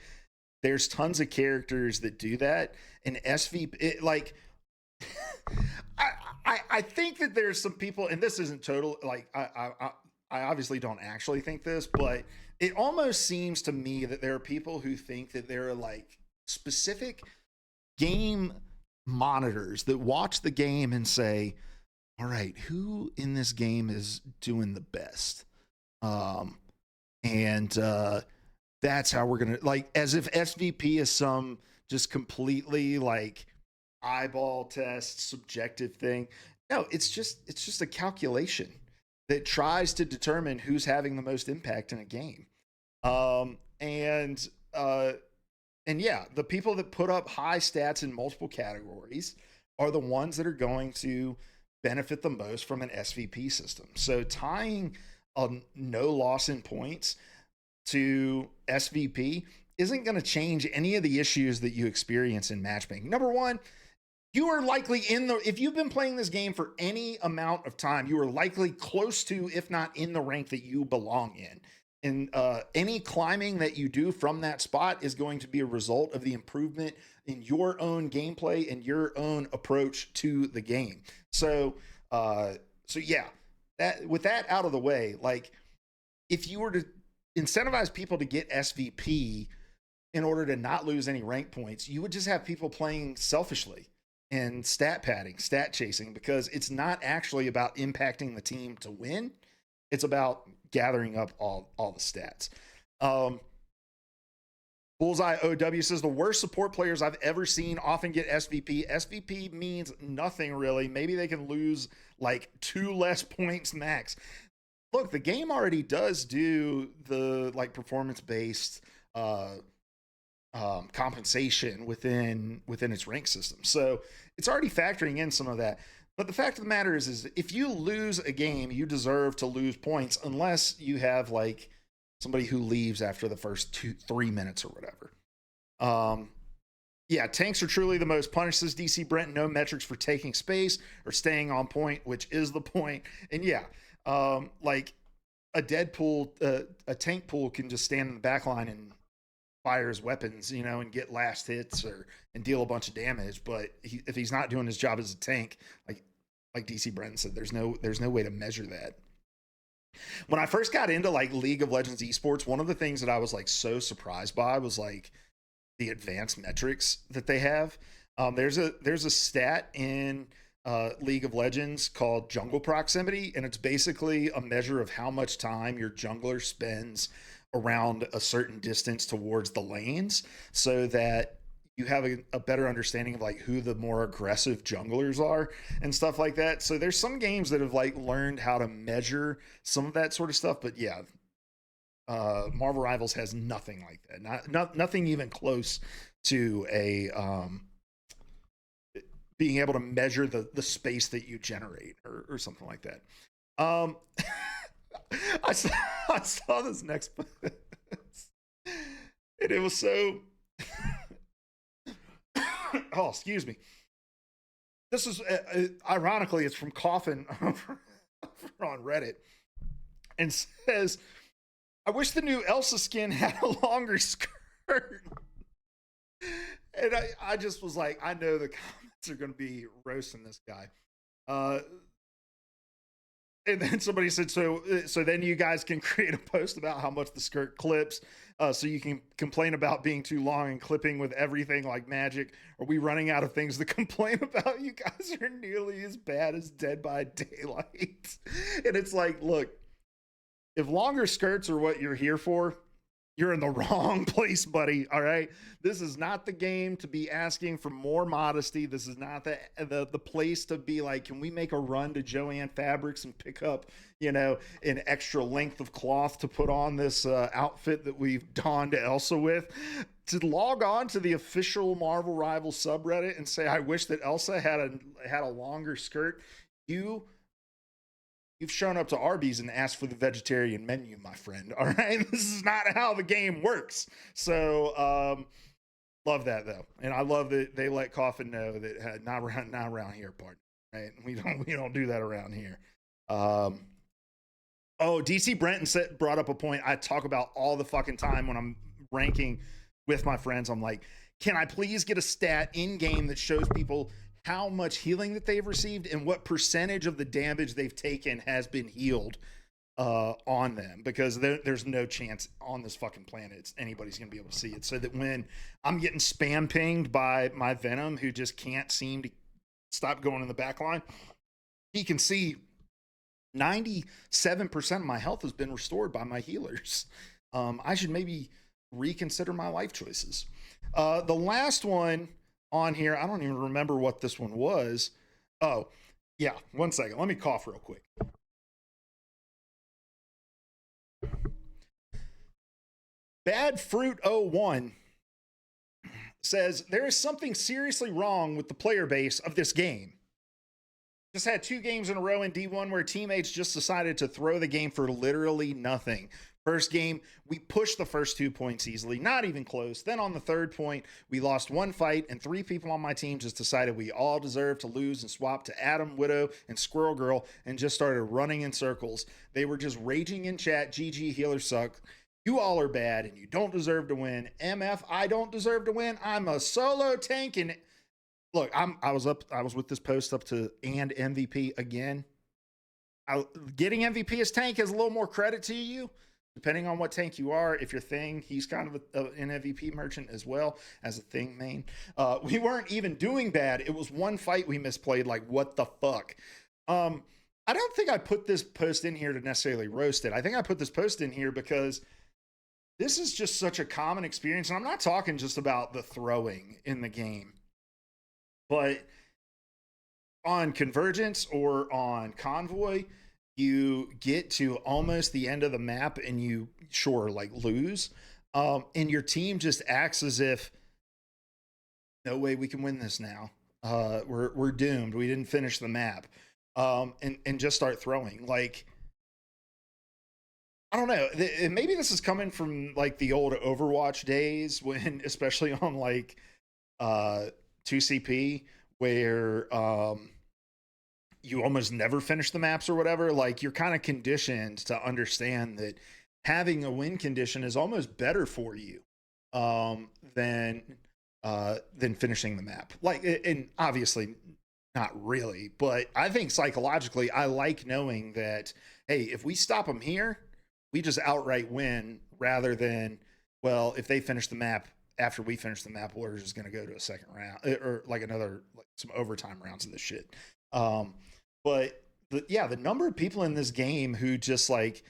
there's tons of characters that do that, and SVP like. I think that there's some people, and this isn't total. Like, I obviously don't actually think this, but it almost seems to me that there are people who think that there are like specific game monitors that watch the game and say, all right, who in this game is doing the best? And that's how we're gonna, like, as if SVP is some just completely like eyeball test subjective thing. No, it's just a calculation that tries to determine who's having the most impact in a game. And yeah, the people that put up high stats in multiple categories are the ones that are going to benefit the most from an SVP system. So tying a no loss in points to SVP isn't going to change any of the issues that you experience in matchmaking. Number one, you are likely if you've been playing this game for any amount of time, you are likely close to, if not in the rank that you belong in. And any climbing that you do from that spot is going to be a result of the improvement in your own gameplay and your own approach to the game. So yeah, that with that out of the way, like, if you were to incentivize people to get SVP in order to not lose any rank points, you would just have people playing selfishly and stat padding, stat chasing, because it's not actually about impacting the team to win. It's about gathering up all the stats. Bullseye OW says the worst support players I've ever seen often get SVP. SVP means nothing really. Maybe they can lose like 2 less points max. Look, the game already does do the like performance-based compensation within its rank system. So it's already factoring in some of that. But the fact of the matter is if you lose a game, you deserve to lose points unless you have like somebody who leaves after the first 2-3 minutes or whatever. Yeah, tanks are truly the most punished, says DC Brent. No metrics for taking space or staying on point, which is the point. And yeah, like a Deadpool, a tank pool can just stand in the back line and fire his weapons, you know, and get last hits and deal a bunch of damage. But if he's not doing his job as a tank, like DC Brent said, there's no way to measure that. When I first got into like League of Legends esports, one of the things that I was like so surprised by was like the advanced metrics that they have. There's a stat in League of Legends called jungle proximity, and it's basically a measure of how much time your jungler spends around a certain distance towards the lanes, so that you have a better understanding of like who the more aggressive junglers are and stuff like that. So there's some games that have like learned how to measure some of that sort of stuff. But yeah, Marvel Rivals has nothing like that. Nothing even close to a being able to measure the space that you generate or something like that. I saw this next and it was so oh, excuse me. This is ironically, it's from Coffin on Reddit, and says, "I wish the new Elsa skin had a longer skirt." And I just was like, I know the comments are going to be roasting this guy. And then somebody said, so then you guys can create a post about how much the skirt clips, so you can complain about being too long and clipping with everything like magic. Are we running out of things to complain about? You guys are nearly as bad as Dead by Daylight. And it's like, look, if longer skirts are what you're here for, you're in the wrong place, buddy. All right. This is not the game to be asking for more modesty. This is not the place to be like, can we make a run to Joanne Fabrics and pick up, you know, an extra length of cloth to put on this outfit that we've donned Elsa with? To log on to the official Marvel Rivals subreddit and say, I wish that Elsa had a longer skirt. You've shown up to Arby's and asked for the vegetarian menu, my friend. All right. This is not how the game works. So, Love that though, and I love that they let Coffin know that not around here, partner. Right? We don't do that around here. Um, oh, DC Brenton brought up a point I talk about all the fucking time when I'm ranking with my friends. I'm like, can I please get a stat in game that shows people how much healing that they've received and what percentage of the damage they've taken has been healed on them, because there's no chance on this fucking planet anybody's gonna be able to see it. So that when I'm getting spam pinged by my Venom, who just can't seem to stop going in the back line, he can see 97% of my health has been restored by my healers. I should maybe reconsider my life choices. The last one on here, I don't even remember what this one was. Oh, yeah, 1 second. Let me cough real quick. Bad Fruit 01 says, there is something seriously wrong with the player base of this game. Just had 2 games in a row in D1 where teammates just decided to throw the game for literally nothing. First game, we pushed the first 2 points easily, not even close. Then on the third point, we lost 1 fight, and 3 people on my team just decided we all deserved to lose and swapped to Adam, Widow, and Squirrel Girl and just started running in circles. They were just raging in chat, GG, healers suck. You all are bad, and you don't deserve to win. MF, I don't deserve to win. I'm a solo tank, and look, I was with this post up to and MVP again. Getting MVP as tank has a little more credit to you, depending on what tank you are. If you're Thing, he's kind of an MVP merchant as well as a Thing main. We weren't even doing bad. It was 1 fight we misplayed. Like, what the fuck? I don't think I put this post in here to necessarily roast it. I think I put this post in here because this is just such a common experience. And I'm not talking just about the throwing in the game, but on Convergence or on Convoy, you get to almost the end of the map and you like lose. And your team just acts as if, no way we can win this now. We're doomed. We didn't finish the map. And just start throwing. Like, I don't know. Maybe this is coming from like the old Overwatch days when, especially on like 2CP, where you almost never finish the maps or whatever. Like, you're kind of conditioned to understand that having a win condition is almost better for you than finishing the map. Like, and obviously not really, but I think psychologically, I like knowing that, hey, if we stop them here, we just outright win, rather than, well, if they finish the map after we finish the map, we're just going to go to a second round or like another, like some overtime rounds of this shit. But the number of people in this game who just like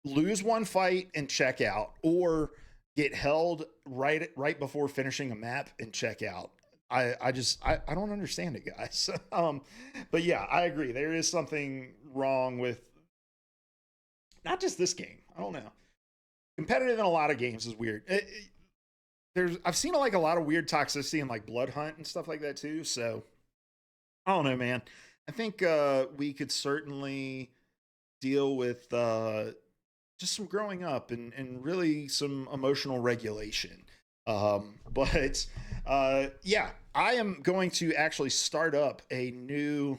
lose 1 fight and check out, or get held right before finishing a map and check out. I don't understand it, guys. But yeah, I agree. There is something wrong with not just this game. I don't know. Competitive in a lot of games is weird. I've seen like a lot of weird toxicity in like Blood Hunt and stuff like that too. So I don't know, man. I think we could certainly deal with just some growing up and really some emotional regulation. But yeah, I am going to actually start up a new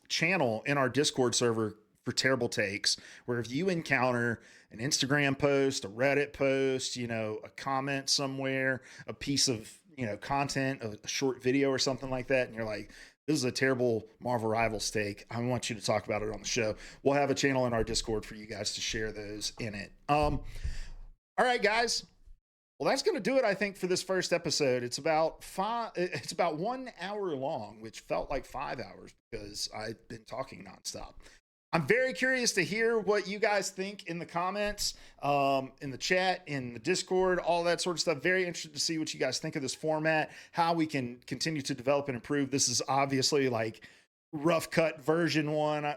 channel in our Discord server for Terrible Takes, where if you encounter an Instagram post, a Reddit post, a comment somewhere, a piece of, content, a short video or something like that, and you're like, this is a terrible Marvel Rivals take, I want you to talk about it on the show. We'll have a channel in our Discord for you guys to share those in it. All right, guys. Well, that's going to do it, I think, for this first episode. It's about 1 hour long, which felt like 5 hours because I've been talking nonstop. I'm very curious to hear what you guys think in the comments, in the chat, in the Discord, all that sort of stuff. Very interested to see what you guys think of this format, how we can continue to develop and improve. This is obviously like rough cut version 1.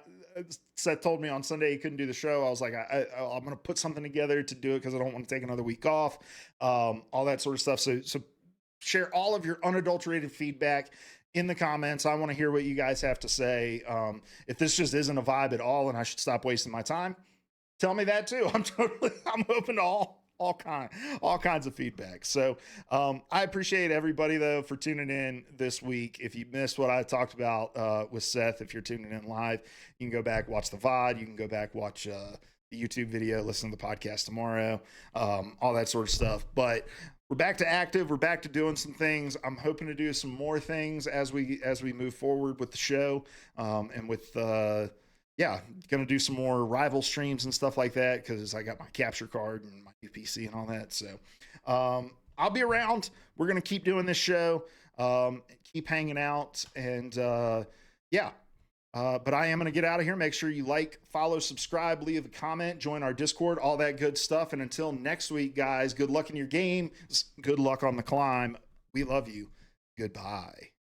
Seth told me on Sunday he couldn't do the show. I was like, I'm going to put something together to do it because I don't want to take another week off, all that sort of stuff. So share all of your unadulterated feedback in the comments. I want to hear what you guys have to say. If this just isn't a vibe at all and I should stop wasting my time, tell me that too. I'm open to all all kinds of feedback. So I appreciate everybody though for tuning in this week. If you missed what I talked about with Seth, if you're tuning in live, you can go back, watch the VOD. You can go back, watch the YouTube video, listen to the podcast tomorrow, all that sort of stuff. But we're back to active. We're back to doing some things. I'm hoping to do some more things as we move forward with the show, and with yeah, gonna do some more rival streams and stuff like that because I got my capture card and my UPC and all that. So I'll be around. We're gonna keep doing this show, keep hanging out, and yeah. But I am going to get out of here. Make sure you like, follow, subscribe, leave a comment, join our Discord, all that good stuff. And until next week, guys, good luck in your game. Good luck on the climb. We love you. Goodbye.